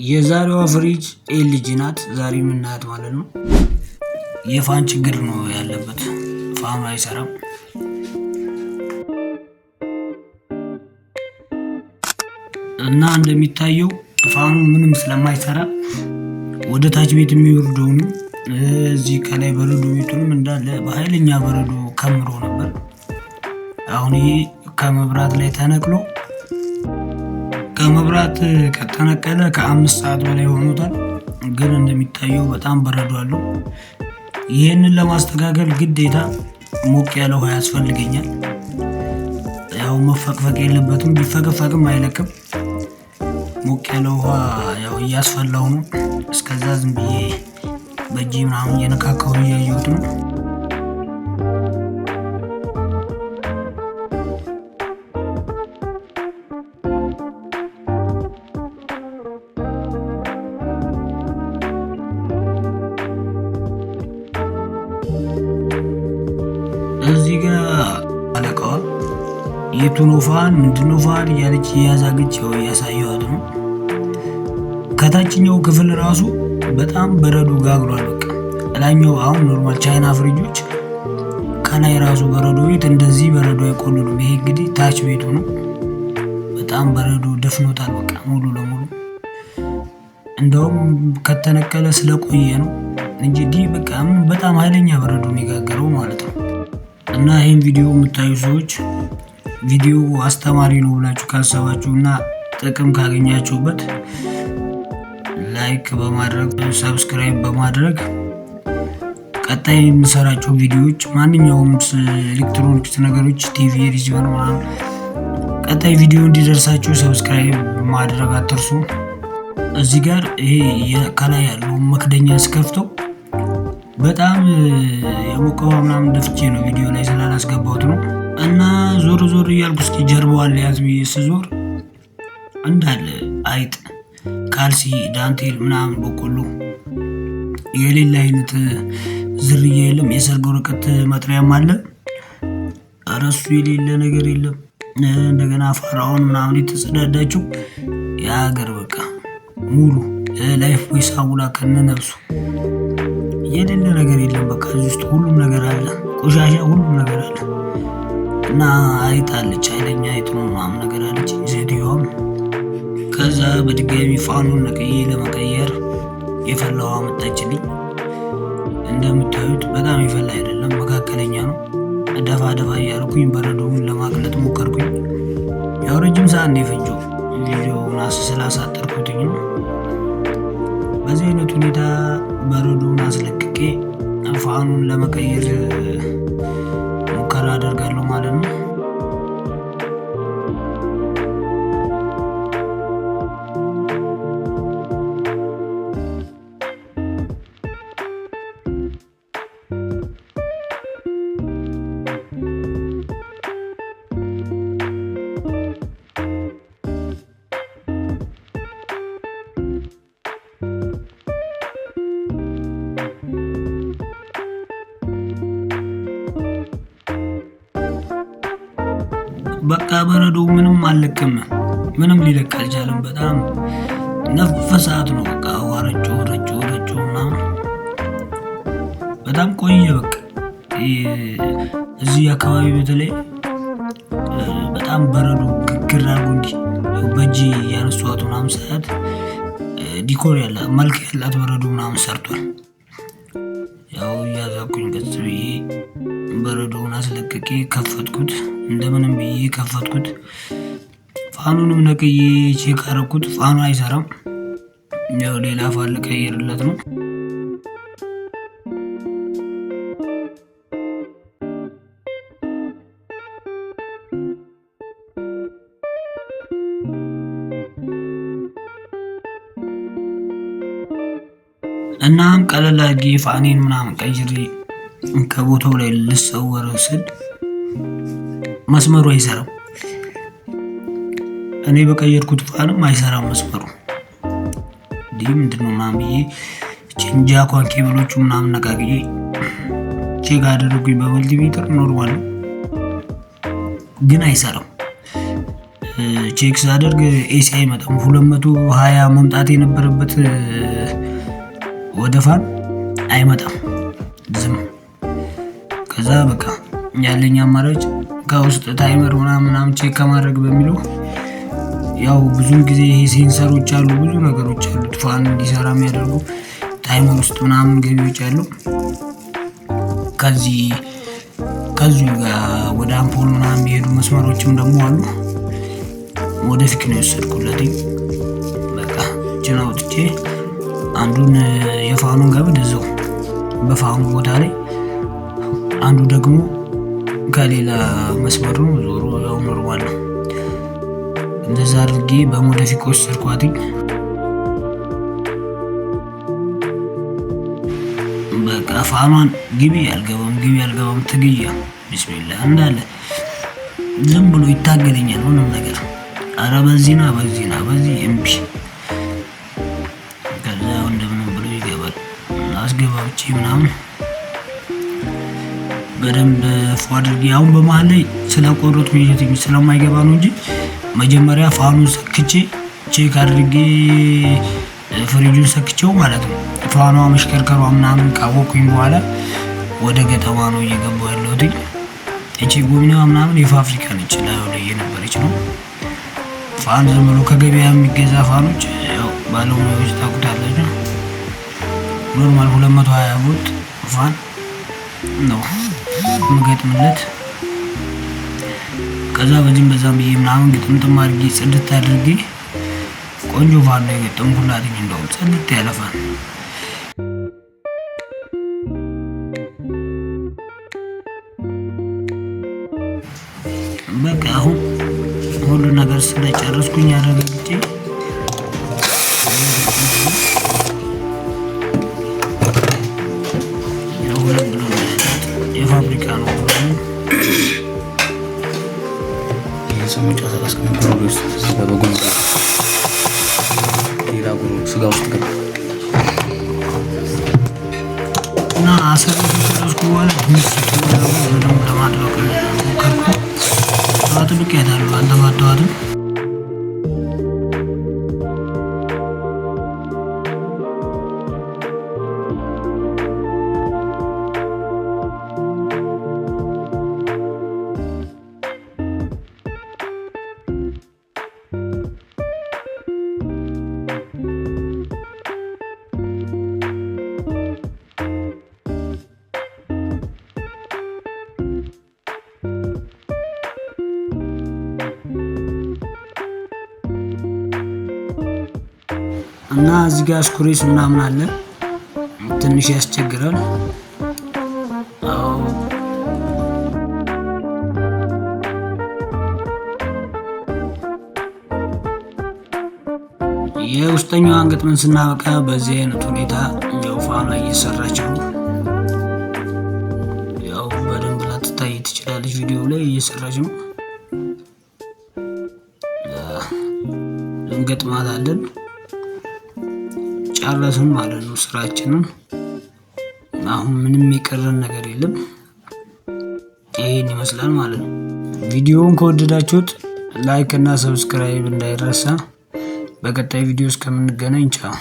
የዛሬዋ ፍሪጅ ኤልጂ ናት። ዛሬ የምናያት ማለት ነው። የፋን ችግር ነው ያለበት። ፋኑ አይሰራም። እና እንደሚታየው ፋኑ ምንም ስለማይሰራ ወደ ታች ቤት የሚወርደውን እዚህ ከላይ በረዶ ቤቱንም እንዳለ በኃይለኛ በረዶ ከምሮ ነበር። አሁን ይሄ ከመብራት ላይ ተነቅሎ ከመብራት ከተነቀለ ከ5 ሰዓት በላይ ሆኖታል። ግን እንደሚታየው በጣም በረዶ አለው። ይሄንን ለማስተካከል ግዴታ ሞቅ ያለ ውሃ ያስፈልገኛል። ያው መፈቅፈቅ የለበትም፣ ቢፈቀፈቅም አይለቅም። ሞቅ ያለ ውሃ ያው እያስፈላው ነው። እስከዛ ዝም ብዬ በእጄ ምናምን እየነካካሁ እያየሁት ነው። እዚህ ጋር አለቃዋ የቱን ፋን ምንድነው ፋን እያለች እያዛገች እያሳየኋት ነው። ከታችኛው ክፍል ራሱ በጣም በረዶ ጋግሯል። በቃ ላኛው አሁን ኖርማል ቻይና ፍሪጆች ከላይ ራሱ በረዶ ቤት እንደዚህ በረዶ አይቆልሉም። ይሄ እንግዲህ ታች ቤቱ ነው። በጣም በረዶ ደፍኖታል በቃ ሙሉ ለሙሉ። እንደውም ከተነቀለ ስለቆየ ነው እንጂ በቃ በጣም ኃይለኛ በረዶ የሚጋገረው ማለት ነው። እና ይሄን ቪዲዮ የምታዩ ሰዎች ቪዲዮ አስተማሪ ነው ብላችሁ ካሰባችሁና ጥቅም ካገኛችሁበት ላይክ በማድረግ ሰብስክራይብ በማድረግ ቀጣይ የምሰራቸው ቪዲዮዎች ማንኛውም ኤሌክትሮኒክስ ነገሮች ቲቪ ሪሲቨር ምናምን ቀጣይ ቪዲዮ እንዲደርሳችሁ ሰብስክራይብ ማድረግ አትርሱ። እዚህ ጋር ይሄ ከላይ ያለው መክደኛ ስከፍተው በጣም የሞቀው ምናምን ደፍቼ ነው ቪዲዮ ላይ ስላላስገባሁት ነው። እና ዞር ዞር እያልኩ እስኪ ጀርባዋን ሊያዝ ብዬ ስዞር እንዳለ አይጥ፣ ካልሲ፣ ዳንቴል ምናምን በቆሎ የሌላ አይነት ዝርያ የለም። የሰርግ ወረቀት መጥሪያም አለ። እረሱ የሌለ ነገር የለም። እንደገና ፋራውን ምናምን የተጸዳዳችው የሀገር በቃ ሙሉ ላይፍ ቦይ ሳሙና ከነነብሱ የሌለ ነገር የለም። በቃ እዚህ ውስጥ ሁሉም ነገር አለ። ቆሻሻ ሁሉም ነገር አለ። እና አይጣለች ኃይለኛ አይጥ ነው ምናምን ነገር አለች ሴትዮዋም። ከዛ በድጋሚ ፋኑን ነቅዬ ለመቀየር የፈላ ውሃ መጣችልኝ። እንደምታዩት በጣም የፈላ አይደለም፣ መካከለኛ ነው። ደፋ ደፋ እያደረኩኝ በረዶውን ለማቅለጥ ሞከርኩኝ። ያው ረጅም ሰዓት ነው የፈጀው ቪዲዮውን ስላሳጠርኩትኝ ነው። በዚህ አይነት ሁኔታ በረዶውን አስለቅቄ ፋኑን ለመቀየር ሙከራ አደርጋለሁ ማለት ነው። በቃ በረዶ ምንም አልለቅም፣ ምንም ሊለቅ አልቻለም። በጣም ነፈሳት ነው በቃ ዋረጮ ምናምን በጣም ቆየ። በቃ እዚህ አካባቢ በተለይ በጣም በረዶ ግግር አድርጎ እንዲህ በእጅ ያነሷት ምናምን ሰዓት ዲኮር ያላት መልክ ያላት በረዶ ምናምን ሰርቷል። ያው እያዛኩኝ ቀስ ብዬ በረዶውን አስለቅቄ ከፈትኩት። እንደምንም ብዬ ከፈትኩት። ፋኑንም ነቅዬ ቼክ አደረኩት። ፋኑ አይሰራም። ያው ሌላ ፋን ልቀይርለት ነው። እናም ቀለል አድርጌ ፋኔን ምናምን ቀይሬ ከቦታው ላይ ልሰወር ስል መስመሩ አይሰራም። እኔ በቀየርኩት ፋንም አይሰራም መስመሩ። ምንድነው ምናምን ብዬ ጃኳን ኬብሎቹ ምናምን ነቃቅዬ ቼክ አደረጉኝ በመልቲሜትር ኖርማል ግን አይሰራም። ቼክ ሳደርግ ኤሲ አይመጣም። 220 መምጣት የነበረበት ወደ ፋን አይመጣም ዝም። ከዛ በቃ ያለኝ አማራጭ ከውስጥ ታይመር ምናምን ቼክ ከማድረግ በሚለው ያው ብዙም ጊዜ ይሄ ሴንሰሮች አሉ፣ ብዙ ነገሮች አሉት ፋን እንዲሰራ የሚያደርጉ ታይመር ውስጥ ምናምን ገቢዎች አሉ። ከዚህ ጋር ወደ አምፖል ምናምን የሚሄዱ መስመሮችም ደግሞ አሉ። ወደፊት ነው የወሰድኩለት። በቃ እጅን አውጥቼ አንዱን የፋኑን ገመድ እዛው በፋኑ ቦታ ላይ፣ አንዱ ደግሞ ከሌላ መስመር ነው። ዞሮ ያው ኖርማል ነው። እንደዛ አድርጌ በሞደፊክ ወሰድኳት። በቃ ፋኗን ግቢ አልገባም ትግያ ቢስሚላህ እንዳለ ዝም ብሎ ይታገለኛል ምንም ነገር። አረ በዚህና በዚህ እምቢ። ከዛ እንደምንም ብሎ ይገባል። አስገባብቼ ምናምን በደንብ አድርጌ አሁን በመሀል ላይ ስለቆረጥኩ ይሄ ስለማይገባ ነው እንጂ መጀመሪያ ፋኑን ሰክቼ ቼክ አድርጌ ፍሪጁን ሰክቼው ማለት ነው። ፋኗ መሽከርከሯ ምናምን ካወቅኩኝ በኋላ ወደ ገጠማ ነው እየገባሁ ያለሁት። እቺ ጎሚናዋ ምናምን የፋብሪካ ነች፣ ላይ የነበረች ነው። ፋን ዝም ብሎ ከገበያ የሚገዛ ፋኖች ያው ባለሙያዎች ታውቁታላችሁ። ኖርማል 220 ቮልት ፋን ነው የምገጥምለት። ከዛ በዛም ብዬ ምናምን ግጥምጥም አድርጌ ጽድት አድርጌ ቆንጆ ፋን ነው የገጠምኩላት። እንደውም ጽድት ያለ ፋን በቃ አሁን ሁሉ ነገር ስለጨረስኩኝ አረጋግጬ የፋብሪካ ነው እና አሰረስኩ በኋላ በደንብ ለማድረግ ሞከርኩ። አጥብቄ ያታለሁ አልተማደዋትም። እና እዚህ ጋር ስኩሬስ ምናምን አለ፣ ትንሽ ያስቸግራል። የውስጠኛው አንገጥመን ስናበቃ በዚህ አይነት ሁኔታ ያው ፋኗ እየሰራች ነው። ያው በደንብ ላትታይ ትችላለች፣ ቪዲዮ ላይ እየሰራች ነው። እንገጥማታለን። ጨረስን ማለት ነው ስራችንን። አሁን ምንም የቀረን ነገር የለም። ይሄን ይመስላል ማለት ነው። ቪዲዮውን ከወደዳችሁት ላይክ እና ሰብስክራይብ እንዳይረሳ። በቀጣይ ቪዲዮ እስከምንገናኝ ቻው።